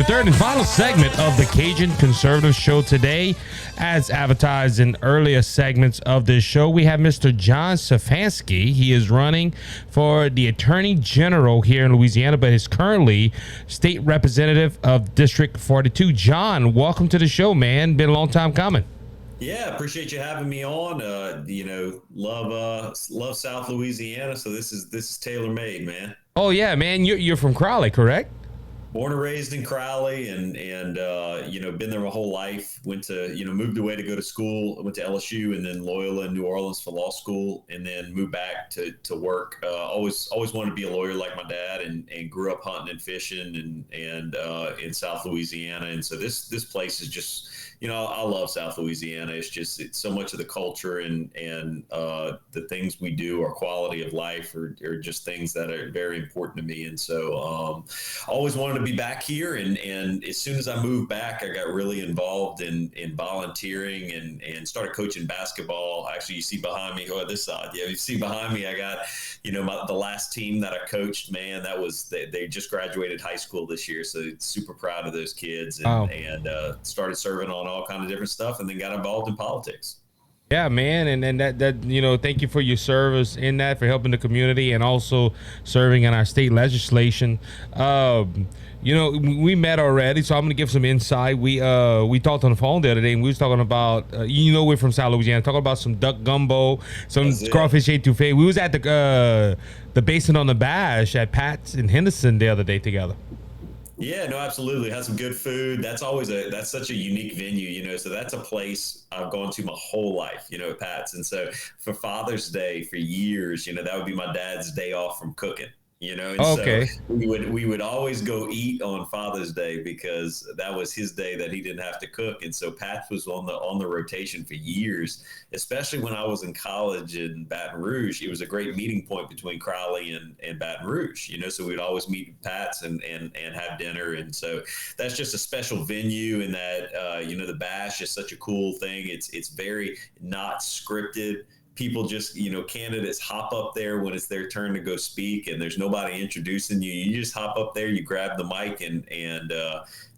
the third and final segment of the Cajun Conservative Show today. As advertised in earlier segments of this show, we have Mr. John Stefanski. He is running for the Attorney General here in Louisiana, but is currently state representative of District 42. John, welcome to the show, man. Been a long time coming. Yeah, appreciate you having me on. Love South Louisiana, so this is tailor-made, man. Oh yeah, man. You're from Crowley, correct? Born and raised in Crowley, and been there my whole life. Moved away to go to school. Went to LSU and then Loyola in New Orleans for law school, and then moved back to work. Always wanted to be a lawyer like my dad, and grew up hunting and fishing and in South Louisiana. And so this place is just, I love South Louisiana. It's so much of the culture and the things we do, our quality of life are just things that are very important to me. And so always wanted to be back here. And as soon as I moved back, I got really involved in volunteering and started coaching basketball. Actually, you see behind me, this side. Yeah, you see behind me, I got, the last team that I coached, man, they just graduated high school this year. So super proud of those kids and started serving on all kinds of different stuff, and then got involved in politics. Yeah, man, and that thank you for your service in that, for helping the community, and also serving in our state legislation. We met already, so I'm gonna give some insight. We talked on the phone the other day, and we was talking about we're from South Louisiana, talking about some duck gumbo, some crawfish etouffee. We was at the Basin on the Bash at Pat's in Henderson the other day together. Yeah, no, absolutely. Had some good food. That's such a unique venue, so that's a place I've gone to my whole life, at Pat's. And so for Father's Day, for years, that would be my dad's day off from cooking. Okay. So we would always go eat on Father's Day because that was his day that he didn't have to cook. And so Pat's was on the rotation for years, especially when I was in college in Baton Rouge. It was a great meeting point between Crowley and Baton Rouge, so we'd always meet at Pat's and have dinner. And so that's just a special venue, and that, the Bash is such a cool thing. It's very not scripted. People just, candidates hop up there when it's their turn to go speak, and there's nobody introducing you. You just hop up there, you grab the mic and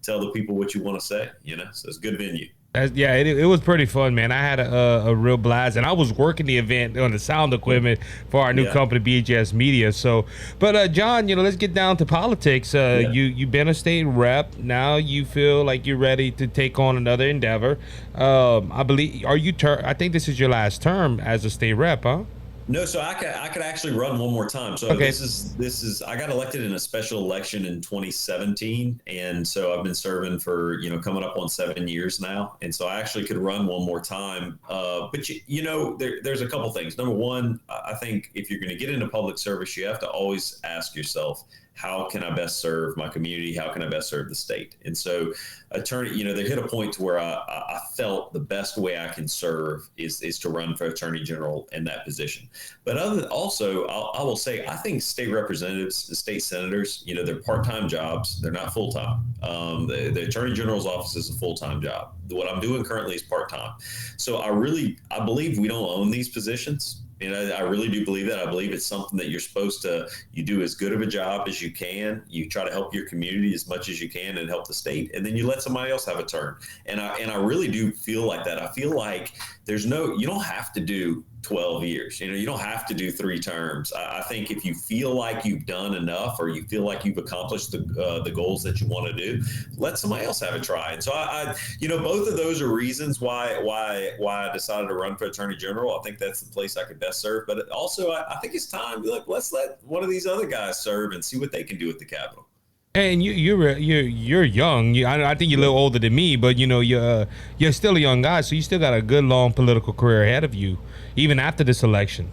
tell the people what you want to say, so it's a good venue. It was pretty fun, man. I had a real blast, and I was working the event on the sound equipment for our new company, BHS Media. So, but John, let's get down to politics. You've been a state rep. Now you feel like you're ready to take on another endeavor. I believe, I think this is your last term as a state rep, huh? No, so I could actually run one more time. So okay. This is I got elected in a special election in 2017, and so I've been serving for coming up on 7 years now, and so I actually could run one more time. But there's a couple things. Number one, I think if you're going to get into public service, you have to always ask yourself, how can I best serve my community? How can I best serve the state? And so they hit a point to where I felt the best way I can serve is to run for Attorney General in that position. But I will say, I think state representatives, the state senators, they're part-time jobs. They're not full-time. The Attorney General's office is a full-time job. What I'm doing currently is part-time. So I believe we don't own these positions. I really do believe that. I believe it's something that you do as good of a job as you can. You try to help your community as much as you can and help the state, and then you let somebody else have a turn. And I really do feel like that. I feel like you don't have to do 12 years. You don't have to do 3 terms. I think if you feel like you've done enough, or you feel like you've accomplished the goals that you want to do, let somebody else have a try. And so I both of those are reasons why I decided to run for Attorney General. I think that's the place I could best serve. But also, I think it's time. Let's let one of these other guys serve and see what they can do at the Capitol. And you're young. I think you're a little older than me, but you're still a young guy, so you still got a good long political career ahead of you, even after this election.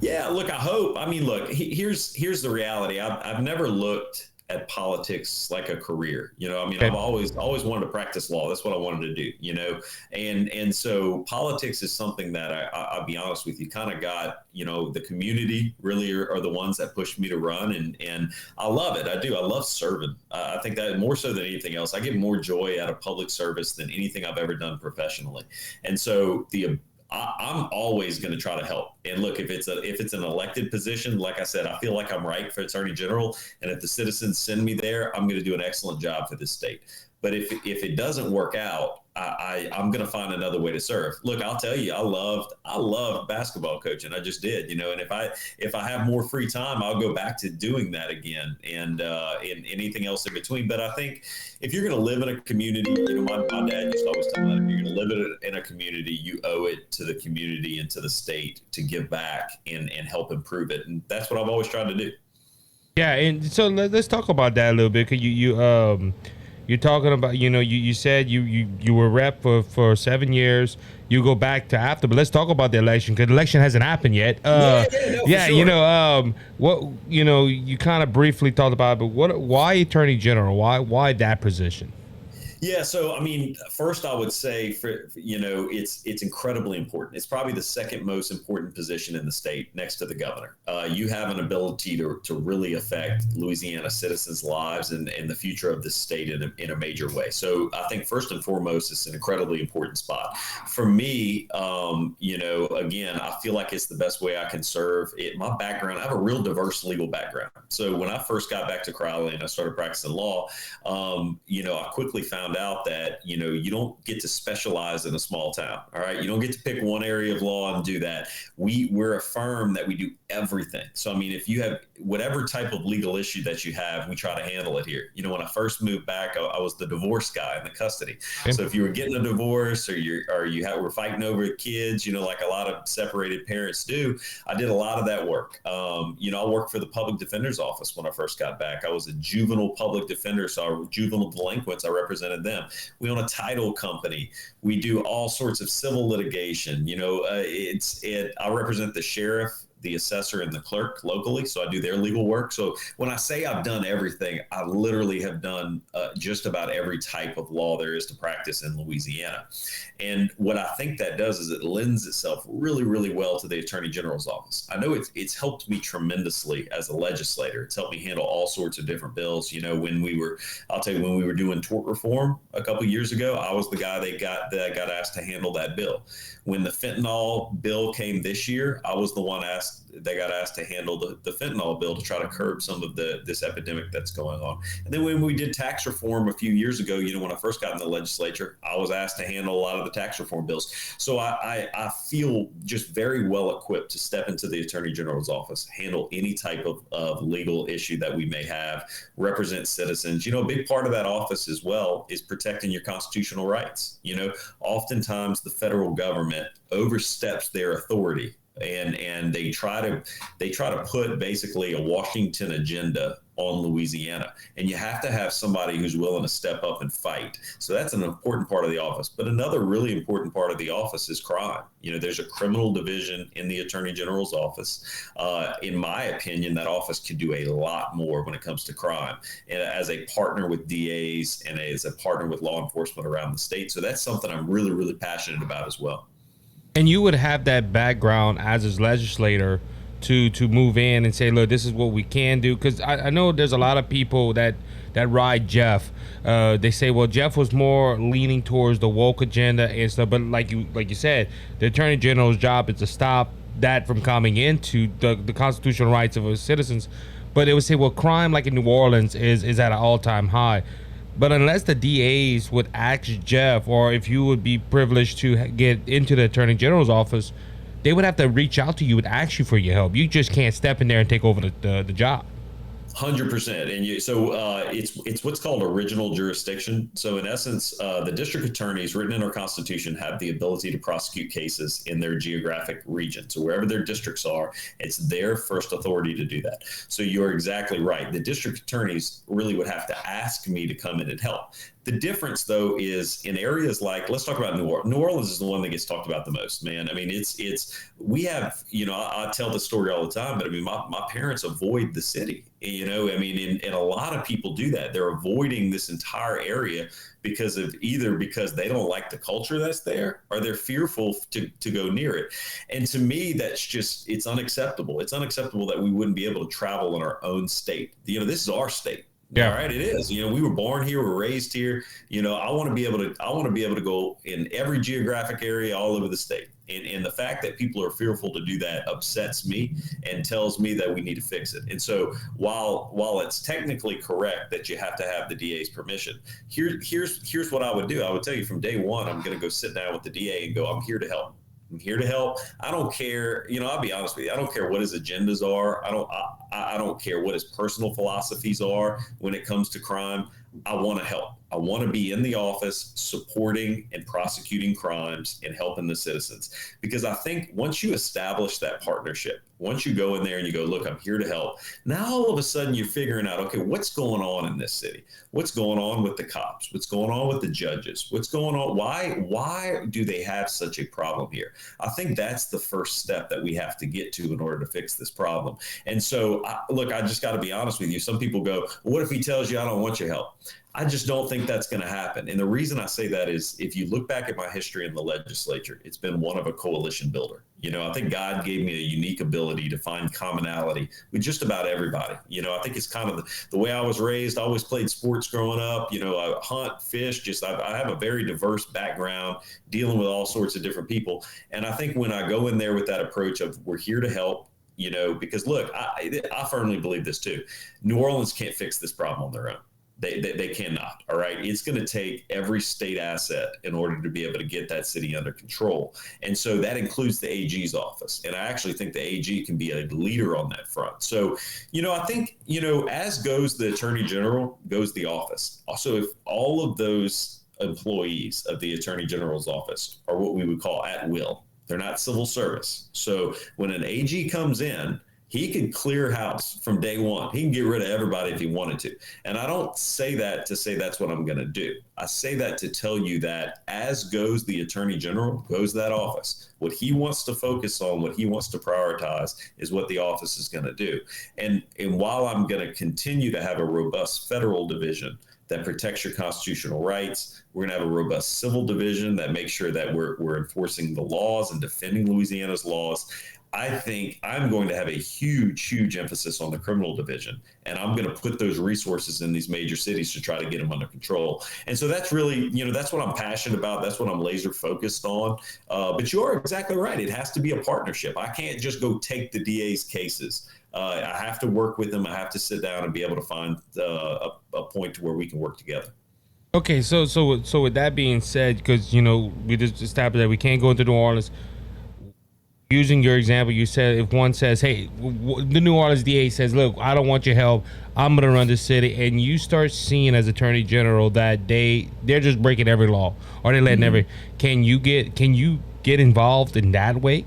Yeah, look, I hope. I mean, look, here's the reality. I've never looked at politics like a career. Okay. I've always wanted to practice law. That's what I wanted to do, and so politics is something that I'll be honest with you, kind of got, the community really are the ones that pushed me to run. And I love it. I do. I love serving. I think that more so than anything else, I get more joy out of public service than anything I've ever done professionally. And so I'm always going to try to help. And look, if it's an elected position, like I said, I feel like I'm right for Attorney General. And if the citizens send me there, I'm going to do an excellent job for this state. But if it doesn't work out, I'm going to find another way to serve. Look, I'll tell you, I loved basketball coaching. I just did, and if I have more free time, I'll go back to doing that again, and anything else in between. But I think if you're going to live in a community, my dad used to always tell me that if you're going to live in a community, you owe it to the community and to the state to give back and help improve it. And that's what I've always tried to do. Yeah, and so let's talk about that a little bit. Cause you're talking about, you said you were rep for 7 years. You go back to after, but let's talk about the election, because the election hasn't happened yet. Yeah, sure. What you kind of briefly talked about, but why Attorney General? Why that position? Yeah, so I mean, first I would say it's incredibly important. It's probably the second most important position in the state, next to the governor. You have an ability to really affect Louisiana citizens' lives and the future of the state in a major way. So I think first and foremost, it's an incredibly important spot for me. Again, I feel like it's the best way I can serve. My background, I have a real diverse legal background. So when I first got back to Crowley and I started practicing law, I quickly found out that you don't get to specialize in a small town. All right, you don't get to pick one area of law and do that. We're a firm that we do everything. So I mean, if you have whatever type of legal issue that you have, we try to handle it here. When I first moved back, I was the divorce guy in the custody. So if you were getting a divorce or we're fighting over kids, like a lot of separated parents do, I did a lot of that work. I worked for the public defender's office when I first got back. I was a juvenile public defender, so our juvenile delinquents, I represented them. We own a title company. We do all sorts of civil litigation. I represent the sheriff, the assessor, and the clerk locally, so I do their legal work. So when I say I've done everything, I literally have done just about every type of law there is to practice in Louisiana. And what I think that does is it lends itself really, really well to the Attorney General's office. I know it's helped me tremendously as a legislator. It's helped me handle all sorts of different bills. When we were doing tort reform a couple of years ago, I was the guy that got asked to handle that bill. When the fentanyl bill came this year, I was the one that got asked to handle the fentanyl bill to try to curb some of this epidemic that's going on. And then when we did tax reform a few years ago, when I first got in the legislature, I was asked to handle a lot of the tax reform bills. So I feel just very well equipped to step into the Attorney General's office, handle any type of legal issue that we may have, represent citizens. A big part of that office as well is protecting your constitutional rights. Oftentimes the federal government oversteps their authority and they try to put basically a Washington agenda on Louisiana, and you have to have somebody who's willing to step up and fight. So that's an important part of the office. But another really important part of the office is crime. There's a criminal division in the Attorney General's office. In my opinion, that office can do a lot more when it comes to crime, and as a partner with DAs and as a partner with law enforcement around the state. So that's something I'm really, really passionate about as well. And you would have that background as a legislator to move in and say, look, this is what we can do. Because I know there's a lot of people that ride Jeff. They say, well, Jeff was more leaning towards the woke agenda and stuff. But like you said, the Attorney General's job is to stop that from coming into the constitutional rights of our citizens. But it would say, well, crime like in New Orleans is at an all-time high. But unless the DAs would ask Jeff, or if you would be privileged to get into the Attorney General's office, they would have to reach out to you and ask you for your help. You just can't step in there and take over the job. 100%. And it's what's called original jurisdiction. So in essence, the district attorneys written in our Constitution have the ability to prosecute cases in their geographic region. So wherever their districts are, it's their first authority to do that. So you're exactly right. The district attorneys really would have to ask me to come in and help. The difference, though, is in areas like, let's talk about New Orleans. New Orleans is the one that gets talked about the most, man. I mean, we have, I tell the story all the time, but I mean, my parents avoid the city, and a lot of people do that. They're avoiding this entire area because they don't like the culture that's there, or they're fearful to go near it. And to me, it's unacceptable. It's unacceptable that we wouldn't be able to travel in our own state. This is our state. All Yeah. right, it is. We were born here, we're raised here. I want to be able to go in every geographic area all over the state. And the fact that people are fearful to do that upsets me and tells me that we need to fix it. And so while it's technically correct that you have to have the DA's permission, here's what I would do. I would tell you from day one, I'm going to go sit down with the DA and go, I'm here to help. I'm here to help. I don't care. I'll be honest with you. I don't care what his agendas are. I don't care what his personal philosophies are when it comes to crime. I want to help. I want to be in the office supporting and prosecuting crimes and helping the citizens. Because I think once you establish that partnership, once you go in there and you go, look, I'm here to help. Now, all of a sudden you're figuring out, okay, what's going on in this city? What's going on with the cops? What's going on with the judges? What's going on? Why do they have such a problem here? I think that's the first step that we have to get to in order to fix this problem. And so, look, I just got to be honest with you. Some people go, well, what if he tells you I don't want your help? I just don't think that's going to happen. And the reason I say that is if you look back at my history in the legislature, it's been one of a coalition builder. I think God gave me a unique ability to find commonality with just about everybody. I think it's kind of the way I was raised. I always played sports growing up. I hunt, fish, I have a very diverse background dealing with all sorts of different people. And I think when I go in there with that approach of we're here to help, because look, I firmly believe this too. New Orleans can't fix this problem on their own. They cannot. All right. It's going to take every state asset in order to be able to get that city under control. And so that includes the AG's office. And I actually think the AG can be a leader on that front. So, I think, as goes the attorney general, goes the office. Also, if all of those employees of the attorney general's office are what we would call at will, they're not civil service. So when an AG comes in, he can clear house from day one. He can get rid of everybody if he wanted to. And I don't say that to say that's what I'm going to do. I say that to tell you that as goes the attorney general, goes that office. What he wants to focus on, what he wants to prioritize is what the office is going to do. And while I'm going to continue to have a robust federal division that protects your constitutional rights, we're going to have a robust civil division that makes sure that we're enforcing the laws and defending Louisiana's laws. I think I'm going to have a huge emphasis on the criminal division, and I'm going to put those resources in these major cities to try to get them under control. And so that's really, that's what I'm passionate about. That's what I'm laser focused on. But you are exactly right. It has to be a partnership. I can't just go take the DA's cases. I have to work with them. I have to sit down and be able to find a point to where we can work together. Okay, so with that being said, because we just established that we can't go into New Orleans. Using your example, you said if one says, hey, the New Orleans DA says, look, I don't want your help, I'm going to run the city, and you start seeing as attorney general that they're just breaking every law, or they're letting can you get involved in that way?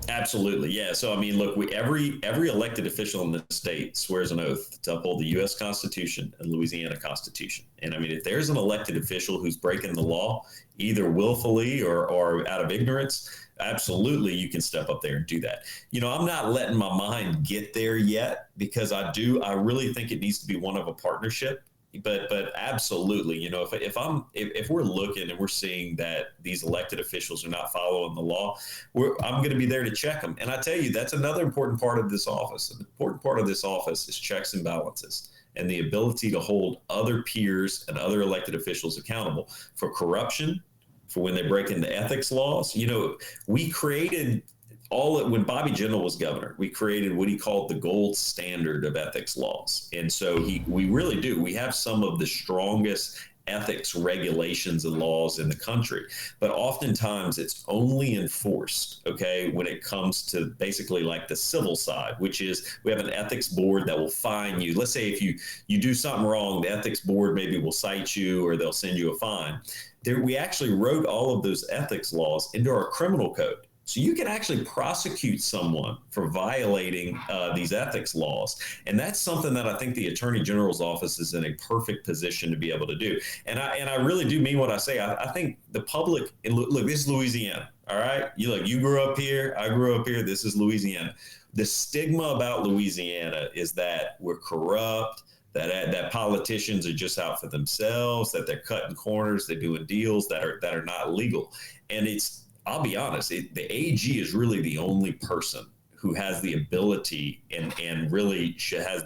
Absolutely. Yeah. So, I mean, look, every elected official in the state swears an oath to uphold the U.S. Constitution and Louisiana Constitution. And I mean, if there's an elected official who's breaking the law, either willfully or out of ignorance, absolutely, you can step up there and do that. I'm not letting my mind get there yet because I really think it needs to be one of a partnership. But absolutely, if we're looking and we're seeing that these elected officials are not following the law, I'm going to be there to check them. And I tell you, that's another important part of this office. An important part of this office is checks and balances and the ability to hold other peers and other elected officials accountable for corruption, for when they break into ethics laws. We created when Bobby Jindal was governor, we created what he called the gold standard of ethics laws. And so we really do. We have some of the strongest ethics regulations and laws in the country, but oftentimes it's only enforced, okay, when it comes to basically like the civil side, which is we have an ethics board that will fine you. Let's say if you do something wrong, the ethics board maybe will cite you or they'll send you a fine. We actually wrote all of those ethics laws into our criminal code. So you can actually prosecute someone for violating these ethics laws. And that's something that I think the Attorney General's office is in a perfect position to be able to do. And I really do mean what I say. I think the public, and look, this is Louisiana, all right? You grew up here, I grew up here, this is Louisiana. The stigma about Louisiana is that we're corrupt, that politicians are just out for themselves, that they're cutting corners, they're doing deals that are not legal. And I'll be honest, the AG is really the only person who has the ability and really has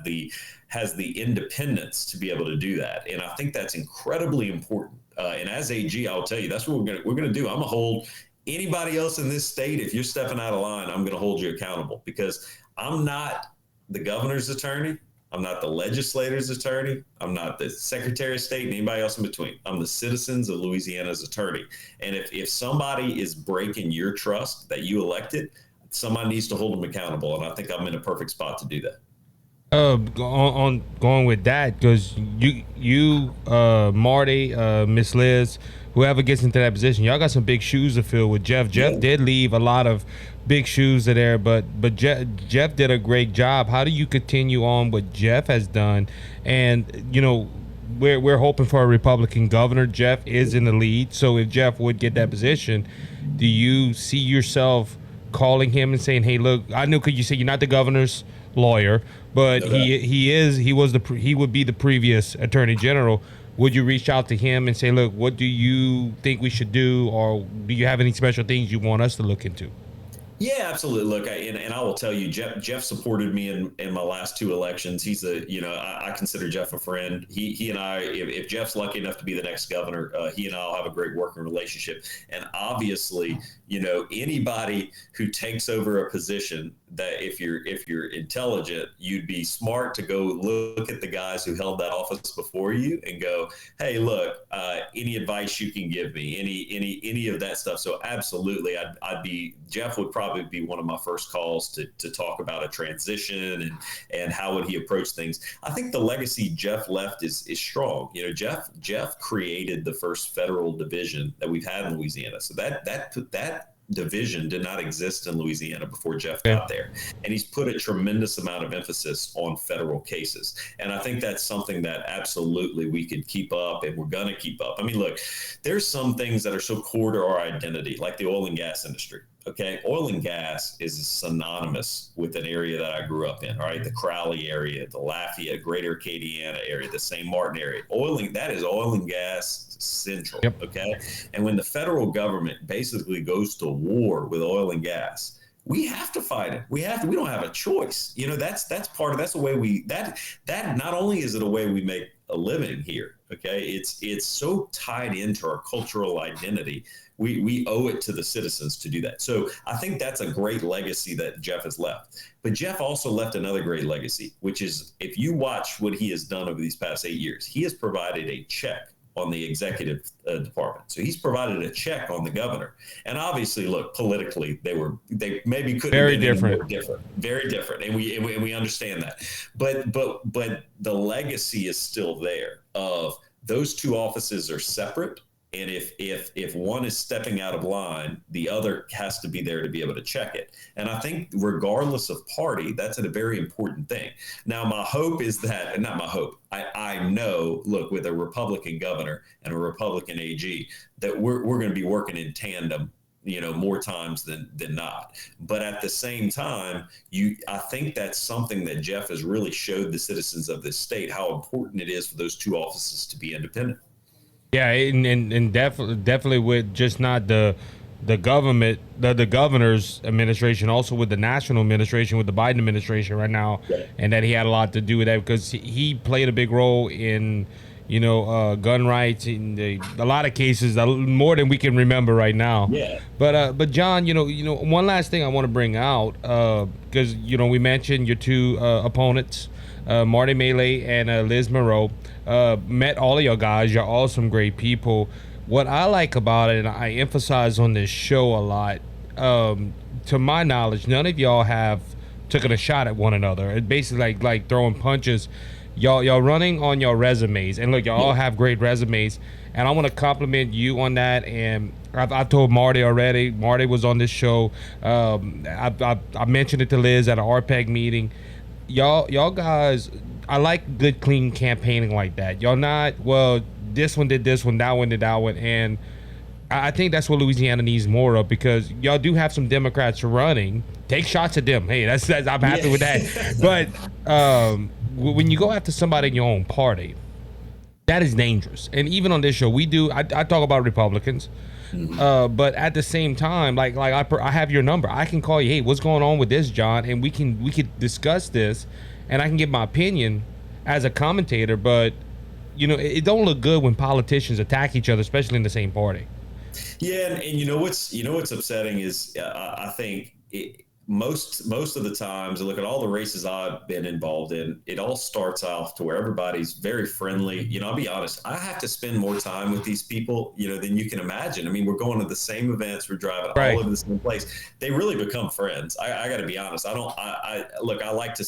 the independence to be able to do that. And I think that's incredibly important. And as AG, I'll tell you, that's what we're gonna do. I'm gonna hold anybody else in this state. If you're stepping out of line, I'm gonna hold you accountable, because I'm not the governor's attorney. I'm not the legislator's attorney. I'm not the Secretary of State and anybody else in between. I'm the citizens of Louisiana's attorney. And if somebody is breaking your trust that you elected, somebody needs to hold them accountable. And I think I'm in a perfect spot to do that. On going with that, because Marty, Miss Liz, whoever gets into that position, y'all got some big shoes to fill with Jeff. Jeff did leave a lot of big shoes there, but Jeff did a great job. How do you continue on what Jeff has done? And we're hoping for a Republican governor. Jeff is in the lead, so if Jeff would get that position, do you see yourself calling him and saying, "Hey, look, I know, could you say you're not the governor's lawyer, but he would be the previous attorney general." Would you reach out to him and say, "Look, what do you think we should do, or do you have any special things you want us to look into?" Yeah, absolutely. Look, and I will tell you, Jeff supported me in my last two elections. He's I consider Jeff a friend. He and I, if Jeff's lucky enough to be the next governor, he and I'll have a great working relationship. And obviously, anybody who takes over a position, that if you're intelligent, you'd be smart to go look at the guys who held that office before you and go, "Hey, look, any advice you can give me, any of that stuff." So absolutely, Jeff would probably be one of my first calls to talk about a transition and how would he approach things. I think the legacy Jeff left is strong. Jeff created the first federal division that we've had in Louisiana. So that division did not exist in Louisiana before Jeff got there. And he's put a tremendous amount of emphasis on federal cases. And I think that's something that absolutely we could keep up, and we're going to keep up. I mean, look, there's some things that are so core to our identity, like the oil and gas industry. Okay, oil and gas is synonymous with an area that I grew up in, all right? The Crowley area, the Lafayette, Greater Acadiana area, the St. Martin area. That is oil and gas central, okay? And when the federal government basically goes to war with oil and gas, we have to fight it. We don't have a choice. That's the way that not only is it a way we make a living here, okay? It's so tied into our cultural identity. We owe it to the citizens to do that. So I think that's a great legacy that Jeff has left. But Jeff also left another great legacy, which is, if you watch what he has done over these past 8 years, he has provided a check on the executive department. So he's provided a check on the governor. And obviously, look, politically, they maybe couldn't very have been different, very different. And we understand that. But the legacy is still there of those two offices are separate. And if one is stepping out of line, the other has to be there to be able to check it. And I think regardless of party, that's a very important thing. Now, my hope is that, not my hope, I know, look, with a Republican governor and a Republican AG, that we're going to be working in tandem, more times than not. But at the same time, I think that's something that Jeff has really showed the citizens of this state, how important it is for those two offices to be independent. Yeah, and definitely with just not the government, the governor's administration, also with the national administration, with the Biden administration right now, and that he had a lot to do with that, because he played a big role in gun rights in a lot of cases, more than we can remember right now. Yeah. But John, one last thing I want to bring out, because we mentioned your two opponents, Marty Melee and Liz Moreau. Met all of y'all guys. You're all some great people. What I like about it, and I emphasize on this show a lot, to my knowledge, none of y'all have taken a shot at one another. It's basically like throwing punches. Y'all running on your resumes, and look, y'all all have great resumes, and I want to compliment you on that. And I told Marty already. Marty was on this show. I mentioned it to Liz at an RPEG meeting. Y'all guys, I like good, clean campaigning like that. Y'all not, well, this one did this one, that one did that one, and I think that's what Louisiana needs more of, because y'all do have some Democrats running. Take shots at them. Hey, that's I'm happy with that. But when you go after somebody in your own party, That is dangerous. And even on this show, I talk about Republicans. But at the same time, I have your number. I can call you. Hey, what's going on with this, John? And we could discuss this, and I can give my opinion as a commentator. But it don't look good when politicians attack each other, especially in the same party. Yeah, and what's upsetting is I think most of the times, look at all the races I've been involved in, it all starts off to where everybody's very friendly. I'll be honest, I have to spend more time with these people, than you can imagine. I mean, we're going to the same events, we're driving all over the same place. They really become friends. I got to be honest. I like to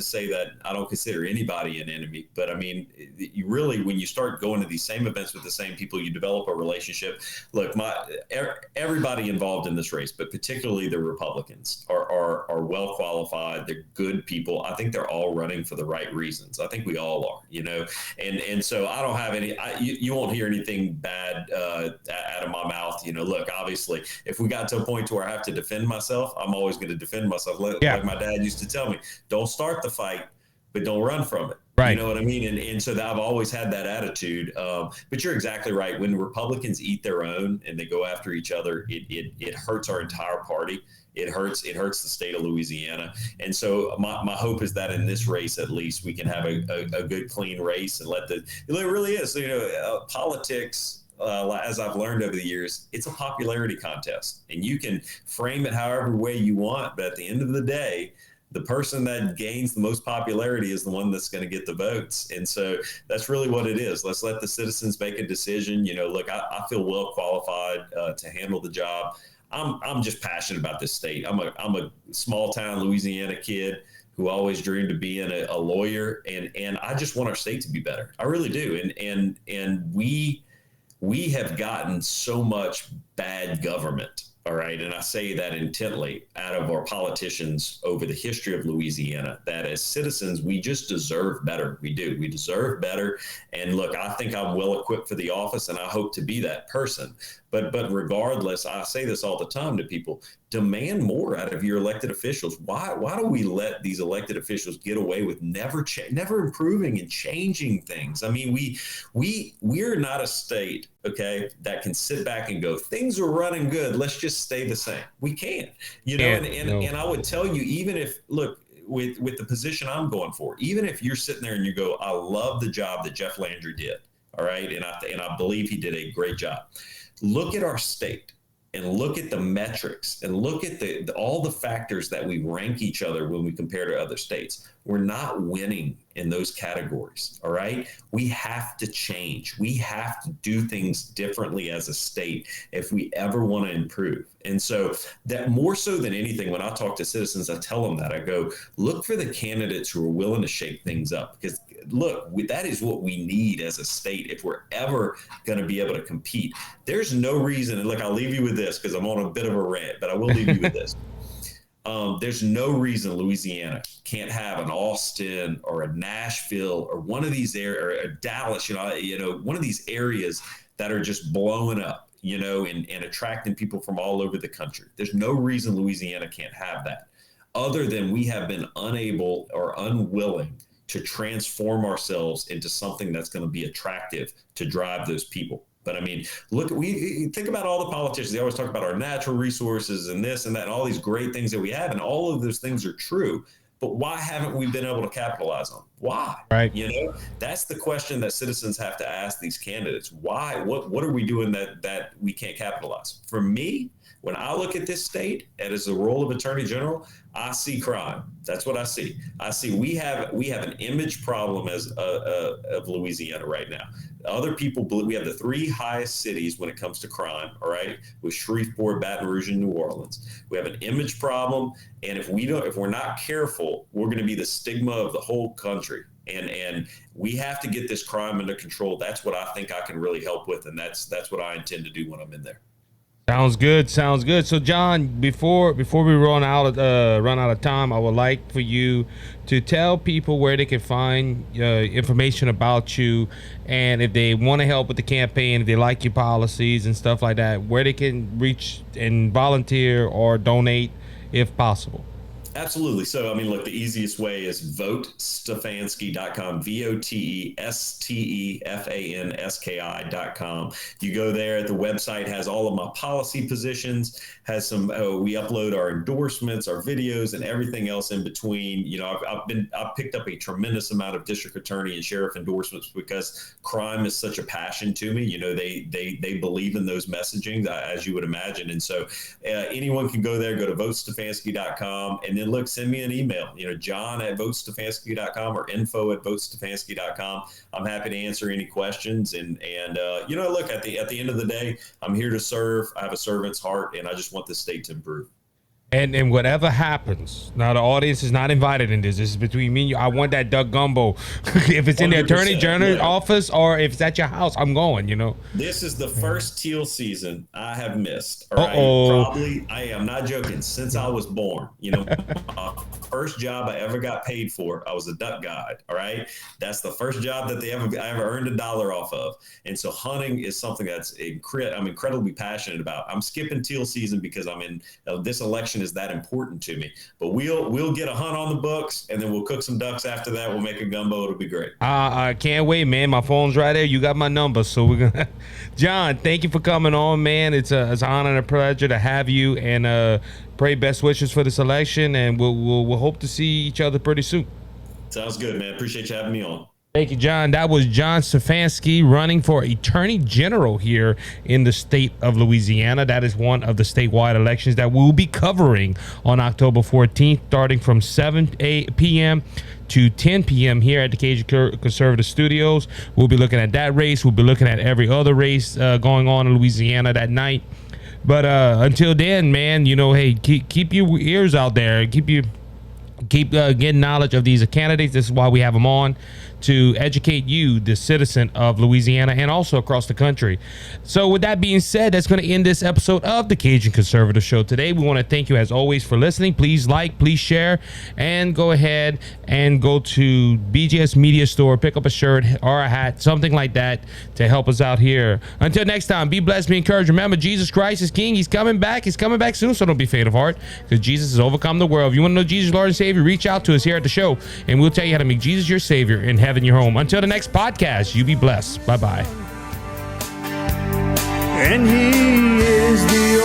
say that I don't consider anybody an enemy, but I mean, you really, when you start going to these same events with the same people, you develop a relationship. Look, everybody involved in this race, but particularly the Republicans, are well qualified. They're good people. I think they're all running for the right reasons. I think we all are, and so I don't have any, you won't hear anything bad out of my mouth. Look, obviously, if we got to a point where I have to defend myself, I'm always going to defend myself. Like my dad used to tell me, don't start the fight, but don't run from it. Right. You know what I mean? And so I've always had that attitude. But you're exactly right. When Republicans eat their own and they go after each other, it hurts our entire party. It hurts the state of Louisiana. And so my hope is that in this race, at least, we can have a good, clean race and it really is, politics, as I've learned over the years, it's a popularity contest, and you can frame it however way you want. But at the end of the day, the person that gains the most popularity is the one that's going to get the votes. And so that's really what it is. Let's let the citizens make a decision. Look, I feel well qualified to handle the job. I'm just passionate about this state. I'm a small town Louisiana kid who always dreamed of being a lawyer, and I just want our state to be better. I really do. And we have gotten so much bad government. All right. And I say that intently, out of our politicians over the history of Louisiana, that as citizens, we just deserve better. We do. We deserve better. And look, I think I'm well equipped for the office, and I hope to be that person. But regardless, I say this all the time to people, demand more out of your elected officials. Why do we let these elected officials get away with never improving and changing things? I mean, we're not a state, okay, that can sit back and go, things are running good, let's just stay the same. We can't, and I would tell you, even if, look, with the position I'm going for, even if you're sitting there and you go, I love the job that Jeff Landry did, all right, and I believe he did a great job. Look at our state and look at the metrics and look at all the factors that we rank each other when we compare to other states. We're not winning in those categories. All right. We have to change. We have to do things differently as a state if we ever want to improve. And so that, more so than anything, when I talk to citizens, I tell them that I go, look for the candidates who are willing to shake things up, because look, that is what we need as a state if we're ever going to be able to compete. There's no reason, and look, I'll leave you with this because I'm on a bit of a rant, but I will leave you with this. There's no reason Louisiana can't have an Austin or a Nashville or one of these areas, or a Dallas, one of these areas that are just blowing up, and attracting people from all over the country. There's no reason Louisiana can't have that, other than we have been unable or unwilling to transform ourselves into something that's going to be attractive to drive those people. But I mean, look, we think about all the politicians. They always talk about our natural resources and this and that and all these great things that we have. And all of those things are true. But why haven't we been able to capitalize on them? Why? Right. That's the question that citizens have to ask these candidates. Why? What are we doing that we can't capitalize? For me, when I look at this state and as the role of Attorney General, I see crime. That's what I see. I see we have an image problem of Louisiana right now. Other people believe we have the three highest cities when it comes to crime, all right, with Shreveport, Baton Rouge, and New Orleans. We have an image problem, and if we're not careful, we're going to be the stigma of the whole country. And we have to get this crime under control. That's what I think I can really help with, and that's what I intend to do when I'm in there. Sounds good. So, John, before we run out of time, I would like for you to tell people where they can find information about you, and if they want to help with the campaign, if they like your policies and stuff like that, where they can reach and volunteer or donate if possible. Absolutely. So, I mean, look, the easiest way is votestefanski.com, VOTESTEFANSKI.com. You go there, the website has all of my policy positions, has some, we upload our endorsements, our videos, and everything else in between. You know, I've picked up a tremendous amount of district attorney and sheriff endorsements because crime is such a passion to me. You know, they believe in those messaging, as you would imagine. And so anyone can go there, go to votestefanski.com, and then look, send me an email, you know, john@votestefanski.com or info@votestefanski.com. I'm happy to answer any questions. And you know, look, at the end of the day, I'm here to serve. I have a servant's heart, and I just want the state to improve. And whatever happens, now the audience is not invited in this. This is between me and you. I want that duck gumbo. If it's in the attorney general's office or if it's at your house, I'm going, you know. This is the first teal season I have missed. All right? Probably, I am not joking, since I was born. You know, first job I ever got paid for, I was a duck guide. All right. That's the first job that I ever earned $1 off of. And so hunting is something that's I'm incredibly passionate about. I'm skipping teal season because I'm in this election is that important to me. But we'll get a hunt on the books, and then we'll cook some ducks after that. We'll make a gumbo. It'll be great. I can't wait, man. My phone's right there. You got my number, so we're gonna. John, thank you for coming on, man. It's an honor and a pleasure to have you, and pray best wishes for this election, and we'll hope to see each other pretty soon. Sounds good, man. Appreciate you having me on. Thank you, John. That was John Stefanski running for Attorney General here in the state of Louisiana. That is one of the statewide elections that we'll be covering on October 14th, starting from 7 p.m. to 10 p.m. here at the Cajun Conservative Studios. We'll be looking at that race. We'll be looking at every other race going on in Louisiana that night. But until then, man, you know, hey, keep your ears out there. Keep getting knowledge of these candidates. This is why we have them on, to educate you, the citizen of Louisiana, and also across the country. So with that being said, that's going to end this episode of the Cajun Conservative Show today. We want to thank you as always for listening. Please like, please share, and go ahead and go to BGS Media Store, pick up a shirt or a hat, something like that, to help us out here. Until next time, be blessed, be encouraged. Remember, Jesus Christ is King. He's coming back. He's coming back soon, so don't be faint of heart, because Jesus has overcome the world. If you want to know Jesus, Lord and Savior, reach out to us here at the show, and we'll tell you how to make Jesus your Savior and heaven your home. Until the next podcast, you be blessed. Bye-bye. And he is the